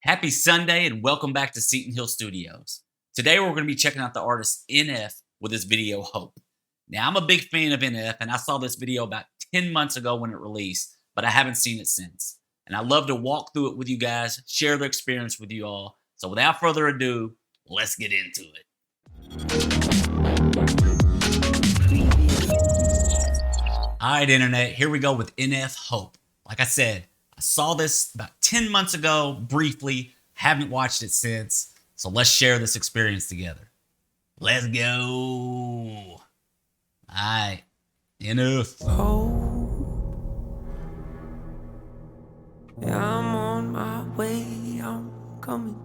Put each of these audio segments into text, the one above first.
Happy Sunday and welcome back to Seton Hill Studios. Today we're going to be checking out the artist NF with his video Hope. Now I'm a big fan of NF and I saw this video about 10 months ago when it released, but I haven't seen it since. And I love to walk through it with you guys, share the experience with you all. So without further ado, let's get into it. All right, Internet, here we go with NF Hope. Like I said, I saw this about 10 months ago, briefly, haven't watched it since, so let's share this experience together. Let's go. All right, enough. Yeah, I'm on my way, I'm coming.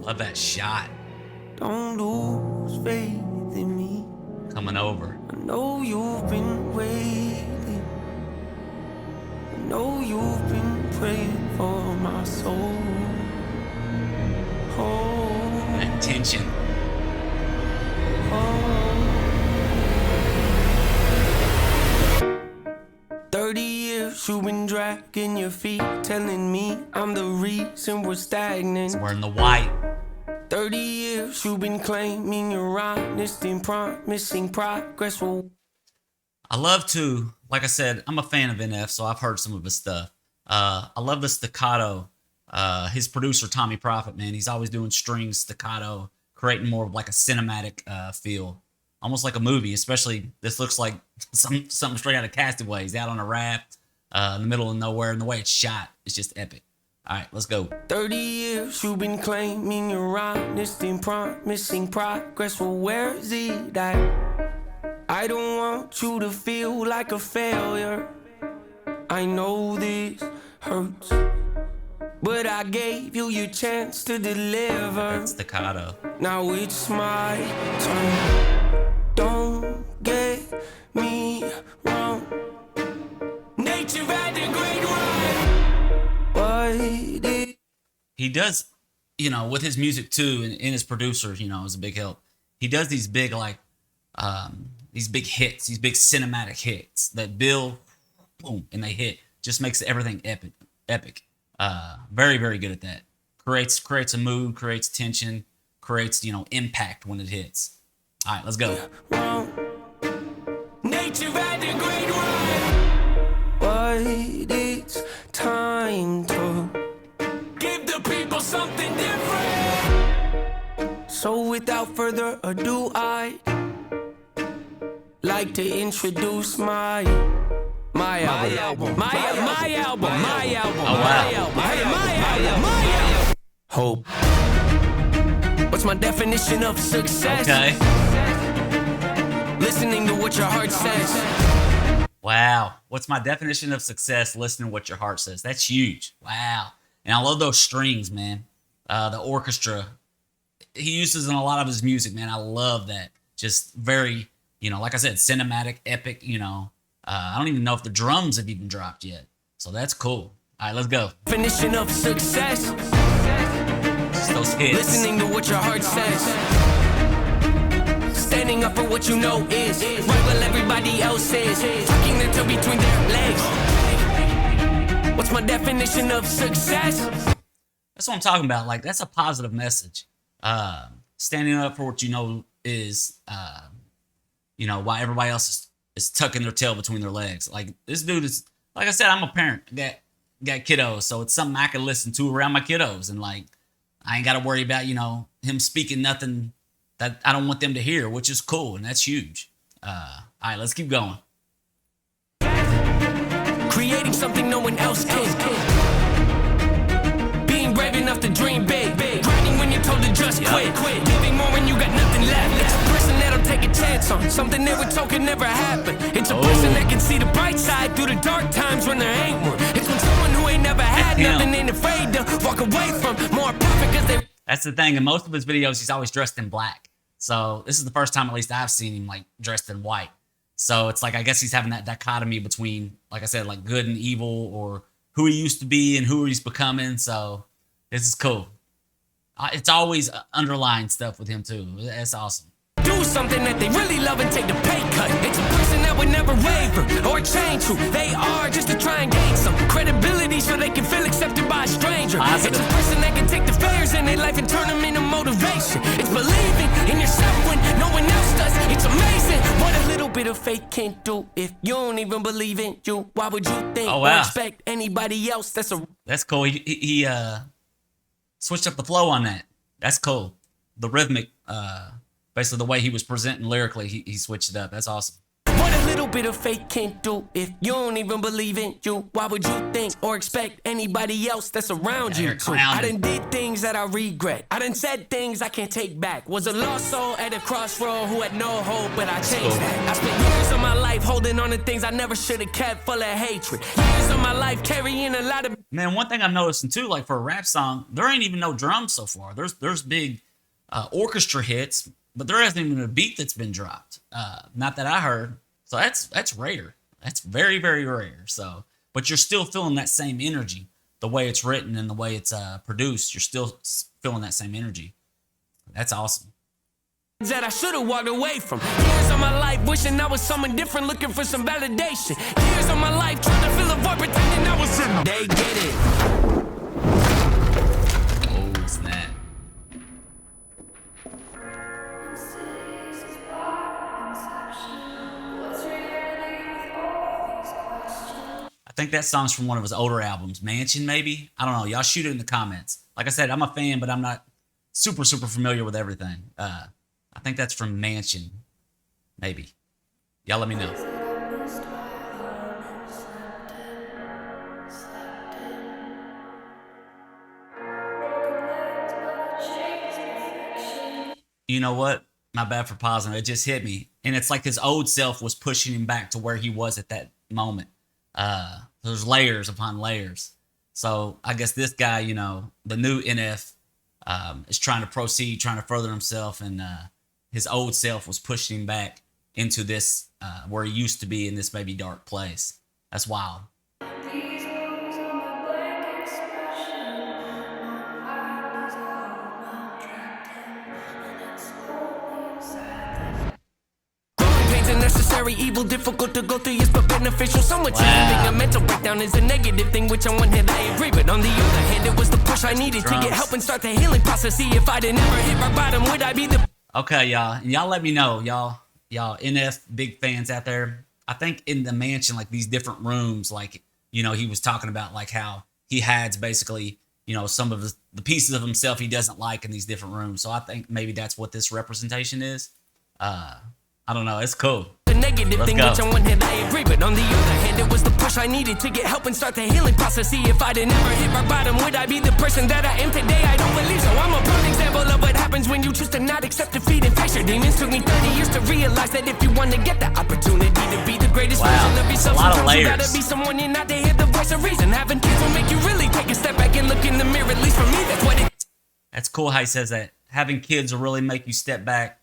Love that shot. Don't lose faith in me. Coming over. I know you've been waiting. I know you've been praying for my soul. That tension. 30 years you've been dragging your feet, telling me I'm the reason we're stagnant. We're in the white. 30 years you've been claiming you're honest and promising progress. I love to, like I said, I'm a fan of NF, so I've heard some of his stuff. I love the staccato. His producer, Tommy Prophet, man, he's always doing strings, staccato, creating more of like a cinematic feel. Almost like a movie, especially this looks like something straight out of Castaway. He's out on a raft in the middle of nowhere, and the way it's shot is just epic. All right, let's go. 30 years you've been claiming you're honest and promising progress. Well, where is it at? I don't want you to feel like a failure. I know this hurts, but I gave you your chance to deliver. That's staccato. Now it's my turn. Don't get me wrong. Nature had a great run. He does, with his music too, and his producer, is a big help. He does these big, these big hits, these big cinematic hits that build, boom, and they hit. Just makes everything epic. Very, very good at that. Creates a mood, creates tension, creates, impact when it hits. All right, let's go. Nature had a great run, but it's time to give the people something different. So without further ado, I'd like to introduce my album. My album. Oh, wow. My album. Hope. What's my definition of success? Okay. Listening to what your heart says. Wow. What's my definition of success? Listening to what your heart says. That's huge. Wow. And I love those strings, man. The orchestra. He uses in a lot of his music, man. I love that. Just very, like I said, cinematic, epic, I don't even know if the drums have even dropped yet. So that's cool. All right, let's go. Definition of success. Just those hits. Listening to what your heart says. Standing up for what you know is right while everybody else is. Tucking their toe between their legs. What's my definition of success? That's what I'm talking about. Like, that's a positive message. Standing up for what you know is, why everybody else is tucking their tail between their legs. Like, this dude is, like I said, I'm a parent. Got kiddos, so it's something I can listen to around my kiddos. And, I ain't got to worry about, him speaking nothing that I don't want them to hear, which is cool, and that's huge. All right, let's keep going. Creating something no one else can. Being brave enough to dream big. Grinding when you're told to just quit. Giving more when you got nothing left. It's a person that'll take a chance on something they were told could never happen. It's a person that can see the bright side through the dark times when there ain't one. It's when someone who ain't never had nothing ain't afraid to walk away from more perfect because they... That's the thing. In most of his videos, he's always dressed in black. So this is the first time, at least I've seen him dressed in white. So it's I guess he's having that dichotomy between, like I said, good and evil, or who he used to be and who he's becoming. So this is cool. It's always underlying stuff with him too. That's awesome. Do something that they really love and take the pay cut. It's a person that would never waver or change who they are just to try and gain some credibility so they can feel accepted by a stranger. Positive. It's a person that can take the failures in their life and turn them into motivation. It's believing in yourself when no one else does. It's amazing what a little bit of faith can do. If you don't even believe in you, why would you think Oh, wow. or expect anybody else? That's cool. He switched up the flow on that. That's cool. The rhythmic, basically the way he was presenting lyrically, he switched it up. That's awesome. What a little bit of faith can't do. If you don't even believe in you, why would you think or expect anybody else that's around Yeah, you you're to? clowning. I done did things that I regret. I done said things I can't take back. Was a lost soul at a crossroad who had no hope, but I changed cool. that. I spent years of my life holding on to things I never should have kept, full of hatred. Years of my life carrying a lot of Man, one thing I'm noticing too, like for a rap song, there ain't even no drums so far. There's big orchestra hits, but there hasn't even been a beat that's been dropped. Not that I heard. So that's rare. That's very, very rare. So, but you're still feeling that same energy, the way it's written and the way it's produced. You're still feeling that same energy. That's awesome. that I should have walked away from. Years of my life wishing I was someone different, looking for some validation. Years of my life trying to fill a void, pretending I was in. They get it. Oh, snap. I think that song's from one of his older albums, Mansion, maybe? I don't know. Y'all shoot it in the comments. Like I said, I'm a fan, but I'm not super familiar with everything. I think that's from Mansion, maybe. Y'all let me know. You know what? My bad for pausing. It just hit me. And it's like his old self was pushing him back to where he was at that moment. There's layers upon layers. So I guess this guy, you know, the new NF, is trying to proceed, trying to further himself. And his old self was pushing him back into this, where he used to be in this maybe dark place. That's wild. Necessary evil, difficult to go through, yes, but beneficial. Somewhat challenging. A mental breakdown is a negative thing, which on one hand I agree, but on the other hand, it was the push I needed to get help and start the healing process. See, if I didn't ever hit my bottom, would I be the... Okay, y'all. And y'all let me know, y'all NF big fans out there. I think in the Mansion, like these different rooms, like, you know, he was talking about like how he hides basically, you know, some of the pieces of himself he doesn't like in these different rooms. So I think maybe that's what this representation is. I don't know. It's cool. The negative thing, which on one hand I agree, but on the other hand, it was the push I needed to get help and start the healing process. See, if I didn't ever hit my bottom, would I be the person that I am today? I don't believe so. I'm a perfect example of what happens when you choose to not accept defeat and face your demons. Took me 30 years to realize that if you want to get the opportunity to be the greatest version of yourself, sometimes you gotta be someone you're not to hear the voice of reason. Having kids will make you really take a step back and look in the mirror. At least for me, that's what it. That's cool how he says that. Having kids will really make you step back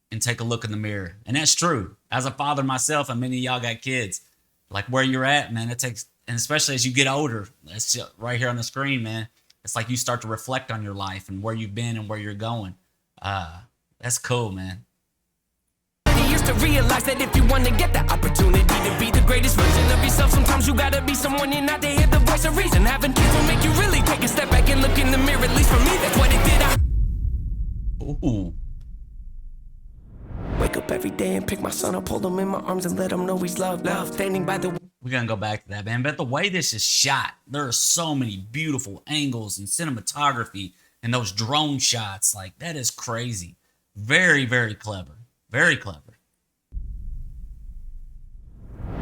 and take a look in the mirror. And that's true. As a father myself, and many of y'all got kids, like where you're at, man, it takes, and especially as you get older, that's just right here on the screen, man. It's like you start to reflect on your life and where you've been and where you're going. That's cool, man. Years to realize that if you want to get the opportunity to be the greatest version of yourself, sometimes you gotta be someone you're not to hear the voice of reason. Having kids will make you really take a step back and look in the mirror. At least for me, that's what it did. Ooh. Wake up every day and pick my son up, hold him in my arms and let him know he's loved. Standing by the... We're going to go back to that, man. But the way this is shot, there are so many beautiful angles and cinematography and those drone shots. Like, that is crazy. Very, very clever. Very clever.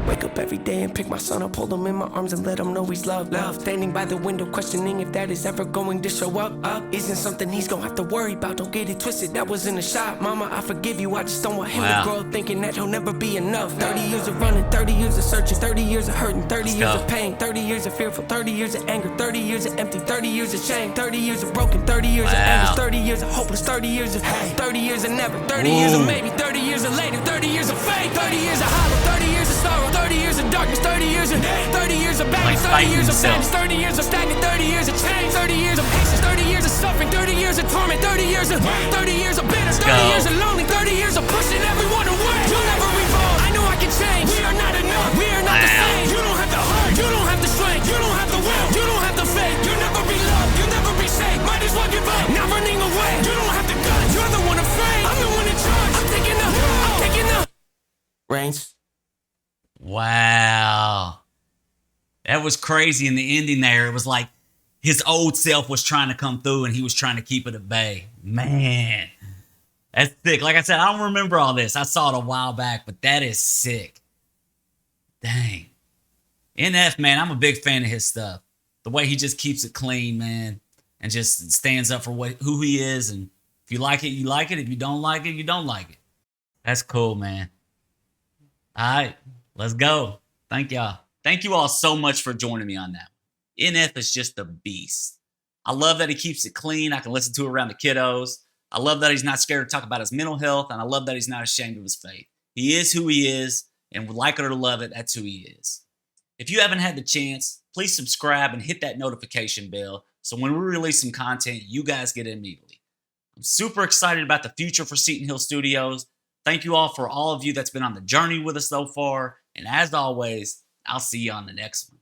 Wake up every day and pick my son up, hold him in my arms and let him know he's loved. Standing by the window, questioning if that is ever going to show up. Isn't something he's gonna have to worry about. Don't get it twisted, that was in a shot. Mama, I forgive you, I just don't want him to grow up thinking that he'll never be enough. 30 years of running, 30 years of searching, 30 years of hurting, 30 years of pain, 30 years of fearful, 30 years of anger, 30 years of empty, 30 years of shame, 30 years of broken, 30 years of anger, 30 years of hopeless, 30 years of hate, 30 years of never, 30 years of maybe, 30 years of later, 30 years of fake, 30 years of hollow, 30 years of sorrow, 30 years of darkness, 30 years of 30 years of baggage, 30 years of sadness, 30 years of stagnant, 30 years of change, 30 years of patience, 30 years of suffering, 30 years of torment, 30 years of bitter, 30 years of lonely, 30 years of pushing everyone away. You'll never revolve. I know I can change. Rains. Wow. That was crazy in the ending there. It was like his old self was trying to come through and he was trying to keep it at bay. Man, that's sick. Like I said, I don't remember all this. I saw it a while back, but that is sick. Dang. NF, man, I'm a big fan of his stuff. The way he just keeps it clean, man, and just stands up for who he is. And if you like it, you like it. If you don't like it, you don't like it. That's cool, man. All right, let's go. Thank y'all. Thank you all so much for joining me on that. NF is just a beast. I love that he keeps it clean. I can listen to it around the kiddos. I love that he's not scared to talk about his mental health, and I love that he's not ashamed of his faith. He is who he is, and like it or love it, that's who he is. If you haven't had the chance, please subscribe and hit that notification bell so when we release some content, you guys get it immediately. I'm super excited about the future for Seton Hill Studios. Thank you all for all of you that's been on the journey with us so far. And as always, I'll see you on the next one.